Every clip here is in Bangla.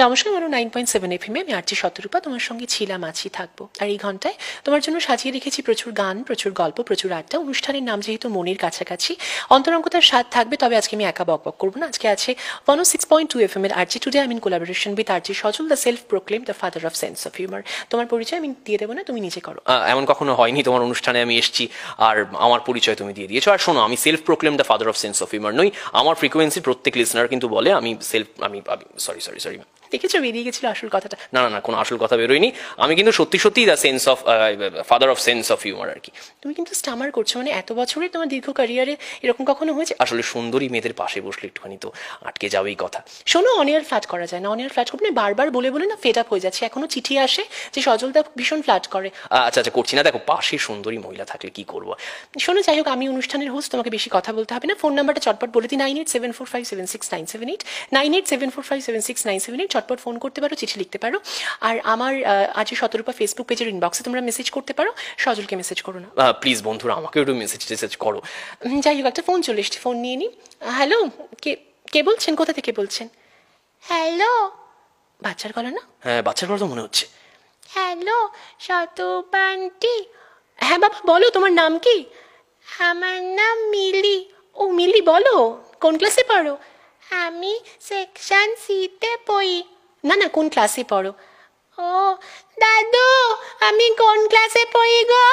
নমস্কার, আমার 9.7 FM আমি আরজি শতরূপা তোমার সঙ্গে ছিলাম, আছি, থাকবো। আর এই ঘন্টায় তোমার জন্য সাজিয়ে রেখেছি প্রচুর গান, প্রচুর গল্প, প্রচুর আড্ডা। অনুষ্ঠানের নাম যেহেতু মনের কাছাকাছি, অন্তরঙ্গতার স্বাদ থাকবে। তবে আজকে আমি একা বকবক করবো না। আজকে আছে 106.2 FM এর আরজি টুডে। আমি in collaboration with RG Sajal, the self proclaim the father of sense of humour. তোমার পরিচয় আমি দিয়ে দেবো না, তুমি নিজে করো। এমন কখনো হয়নি তোমার অনুষ্ঠানে আমি এসেছি আর আমার পরিচয় তুমি দিয়ে দিয়েছো। আর শোনো, আমি self proclaim the father of sense of humour নই। আমার ফ্রিকোয়েন্সি প্রত্যেক লিসনার কিন্তু বলে আমি সরি দেখেছো, বেরিয়ে গেছিল আসল কথাটা। না, কোনো আসল কথা বেরোয়নি। আমি কিন্তু সত্যি the sense of father of sense of humour আর কি। তুমি কিন্তু স্টামার করছো, মানে এত বছরের তোমার দীর্ঘ ক্যারিয়ারে এরকম কখনো হয়েছে? আসলে সুন্দরী মেয়েদের পাশে বসলে একটুখানি তো আটকে যাবেই কথা। শোনো, অনিয়ার ফ্ল্যাট করা যায় না, অনিয়ার ফ্ল্যাট করবে না। বারবার বলে না ফেড আপ হয়ে যাচ্ছে। এখনো চিঠি আসে যে সজলদা ভীষণ ফ্ল্যাট করে। আচ্ছা করছি না। দেখো, পাশে সুন্দরী মহিলা থাকলে কি করবো। শোনো, যাই হোক, আমি অনুষ্ঠানের হোস্ট, তোমাকে বেশি কথা বলতে হবে না। ফোন নাম্বারটা চটপট বলে দিই, 9874576978, 9874576978। চটপট ফোন করতে পারো, চিঠি লিখতে পারো। আর আমার আজ শতরূপা ফেসবুক পেজের ইনবক্সে তোমরা মেসেজ করতে পারো। সজলকে মেসেজ করো না প্লিজ বন্ধুরা, আমাকে একটু মেসেজ করো। যাই হোক, একটা ফোন চলে এসছে, ফোন নিয়ে নি। হ্যালো, কে বলছেন? কোথা থেকে বলছেন? হ্যালো। বাচ্চার গলা না? হ্যাঁ, বাচ্চার গলা তো মনে হচ্ছে। হ্যালো, শতরূপা আন্টি। হ্যাঁ বাবা, বলো, তোমার নাম কি? আমার নাম মিলি। ও মিলি, বলো, কোন ক্লাসে পড়ো? আমি সেকশন সিতে পড়ি। না, কোন ক্লাসে পড়ো? ও দাদু, আমি কোন ক্লাসে পড়ি গো?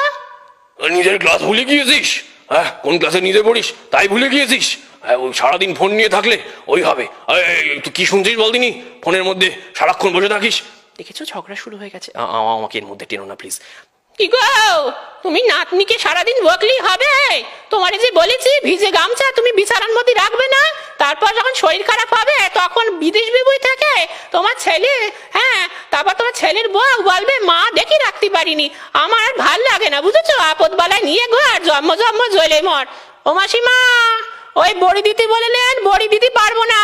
নিজের ক্লাস ভুলে গিয়েছিস? হ্যাঁ, কোন ক্লাসে নিজে পড়িস তাই ভুলে গিয়েছিস? হ্যাঁ, ওই সারাদিন ফোন নিয়ে থাকলে ওই হবে। তুই কি শুনছিস বলদিনি? ফোনের মধ্যে সারাক্ষণ বসে থাকিস। দেখেছো, ঝগড়া শুরু হয়ে গেছে। আমাকে এর মধ্যে টেনো না প্লিজ। কি গো, তুমি নাতনিকে সারাদিন বকলেই হবে? তোমারে যে বলেছি ভিজে গামছা তুমি বিছানার মধ্যে রাখবে না, তারপর যখন শরীর খারাপ হবে তখন বিদেশ বিবুই থাকে তোমার ছেলে। হ্যাঁ, তারপর তোমার ছেলের বউ বলবে মা দেখি রাখতে পারিনি। আমার আর ভাল লাগে না, বুঝেছো? আপদ বেলায় নিয়ে গো আর জন্ম জ্বলে মর। ও মাসিমা, ওই বড়ি দিতে বললেন, বড়ি দিতে পারবো না।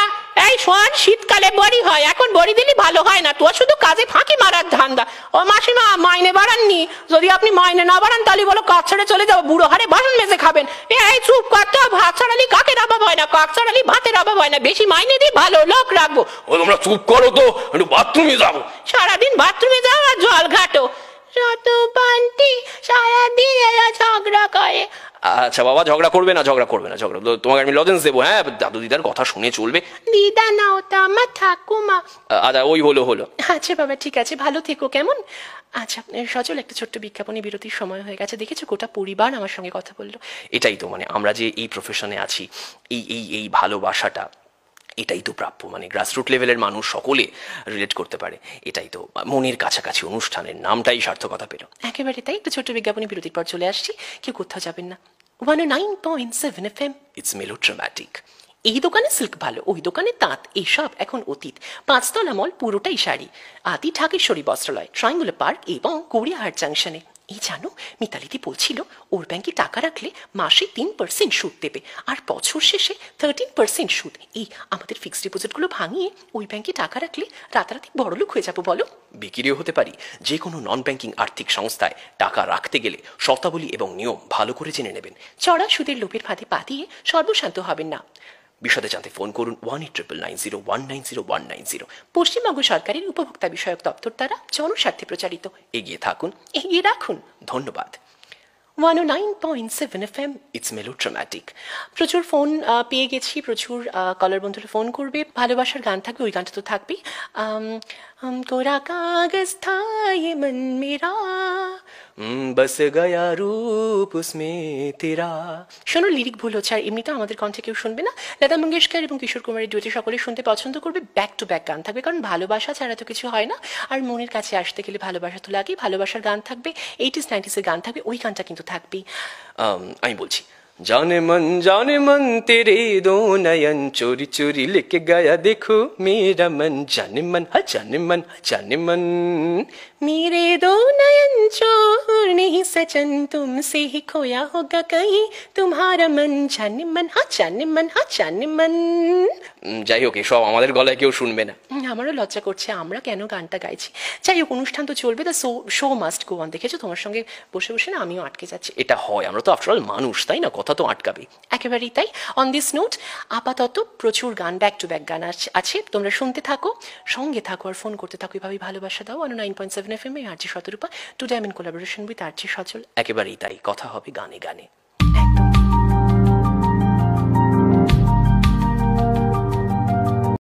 এই শোন, শীতকালে বড়ি হয়, এখন বড়ি দিলে ভালো হয় না। তোর শুধু কাজে ফাঁকি মারার ধান্দা। ও মাসিমা, মাইনে বাড়াননি? যদি আপনি মাইনে না বাড়ান তাহলে বলো কাক ছেড়ে চলে যাবো, বুড়ো হারে বাসন মেজে খাবেন। এই চুপ করতে, ভাত ছাড়ালি কাকের অভাব হয় না, কাক ছাড়ালি ভাতের অভাব হয় না। বেশি মাইনে দিয়ে ভালো লোক রাখবো। ও তোমরা চুপ করো তো, একটু বাথরুমে যাবো। সারাদিন বাথরুমে যাও আর জল ঘাটো। শতরূপা আন্টি সারাদিন এরা ঝগড়া করে। আচ্ছা বাবা, ঝগড়া করবে না। ঝগড়া তোমাকে আমি লজেন্স দেবো। হ্যাঁ, দাদু দিদার কথা শুনে চলবে। দিদা না, ওটা আমার ঠাকুমা। আচ্ছা, ওই হলো। আচ্ছা বাবা, ঠিক আছে, ভালো থেকো। কেমন? আচ্ছা সজল, একটা ছোট্ট বিজ্ঞাপনী বিরতির সময় হয়ে গেছে। দেখেছো, গোটা পরিবার আমার সঙ্গে কথা বললো। এটাই তো, মানে আমরা যে এই প্রফেশনে আছি, এই ভালোবাসাটা, এটাই তো প্রাপ্য। মানে গ্রাসরুট লেভেলের মানুষ সকলে রিলেট করতে পারে। এটাই তো মনের কাছাকাছি অনুষ্ঠানের নামটাই সার্থকতা পেল। একেবারে তাই। একটু ছোট্ট বিজ্ঞাপনী বিরতির পর চলে আসছি। কেউ কোথাও যাবেন না। 109.7 FM, ইটস মেলোড্রামাটিক। এই দোকানে সিল্ক ভালো, ওই দোকানে তাঁত, এইসব এখন অতীত। 5তলা মল পুরোটাই শাড়ি। আদি ঢাকেশ্বরী বস্ত্রালয়, ট্রায়াঙ্গুলার পার্ক এবং গড়িয়াহাট জাংশনে। এই জানো, মিতালিদি বলছিল ওর ব্যাংকে টাকা রাখলে মাসে 3% সুদ দেবে আর বছর শেষে 13% সুদ। এই আমাদের ফিক্সড ডিপোজিটগুলো ভাঙিয়ে ওই ব্যাংকে টাকা রাখলে রাতারাতি বড়লোক হয়ে যাবো, বলো? বিক্রিও হতে পারি। যে কোনো নন ব্যাংকিং আর্থিক সংস্থায় টাকা রাখতে গেলে শর্তাবলী এবং নিয়ম ভালো করে জেনে নেবেন। চড়া সুদের লোভের ফাঁদে পা দিয়ে সর্বশান্ত হবেন না। বিশদে জানতে ফোন করুন 18990190. পশ্চিমবঙ্গ সরকারের উপভোক্তা বিষয়ক দপ্তর দ্বারা জনস্বার্থে প্রচারিত। এগিয়ে থাকুন, এগিয়ে রাখুন। ধন্যবাদ। 109.7 FM, ইটস মেলোড্রামাটিক। প্রচুর ফোন পেয়ে গেছি, প্রচুর কলার বন্ধুরা ফোন করবে। ভালোবাসার গান থাকবে, ওই গানটা তো থাকবেই। তোরা কাগজ থা ये मन मेरा, বস গয়া রূপ উসমে তেরা। শোনো, লিরিক ভুল হচ্ছে, আর এমনিতেও আমাদের কণ্ঠে কেউ শুনবে না। লতা মঙ্গেশকর এবং কিশোর কুমারের ডুয়েটে সকলে শুনতে পছন্দ করবে। ব্যাক টু ব্যাক গান থাকবে, কারণ ভালোবাসা ছাড়া তো কিছু হয় না। আর মনের কাছে আসতে গেলে ভালোবাসা তো লাগেই। ভালোবাসার গান থাকবে, 80s 90s এর গান থাকবে, ওই গানটা কিন্তু থাকবেই। আমি বলছি, जाने मन तेरे दो नयन चोरी चोरी लेके गया देखो मेरा मन, जाने मन हा जाने मन मेरे दो नयन चोर नहीं सजन, तुमसे ही खोया होगा कहीं तुम्हारा मन, जाने मन हा जाने मन। যাই হোক, এসব আমাদের গলায় কেউ শুনবে না। আমারও লজ্জা করছে, আমরা কেন গানটা গাইছি। যাই হোক, অনুষ্ঠান তো চলবে, the show must go on. দেখেছো, তোমার সঙ্গে বসে বসে না আমিও আটকে যাচ্ছি। এটা হয়, আমরা তো আফটার অল মানুষ, তাই না? কথা কথা তো আটকাবে। একেবারেই তাই। অন দিস নোট আপাতত প্রচুর গান, ব্যাক টু ব্যাক গান আছে, তোমরা শুনতে থাকো, সঙ্গে থাকো আর ফোন করতে থাকো, এভাবেই ভালোবাসা দাও। 109.7 FM RJ Shatarupa, today I am in collaboration with RJ Sachal. একেবারেই তাই, কথা হবে গানে গানে।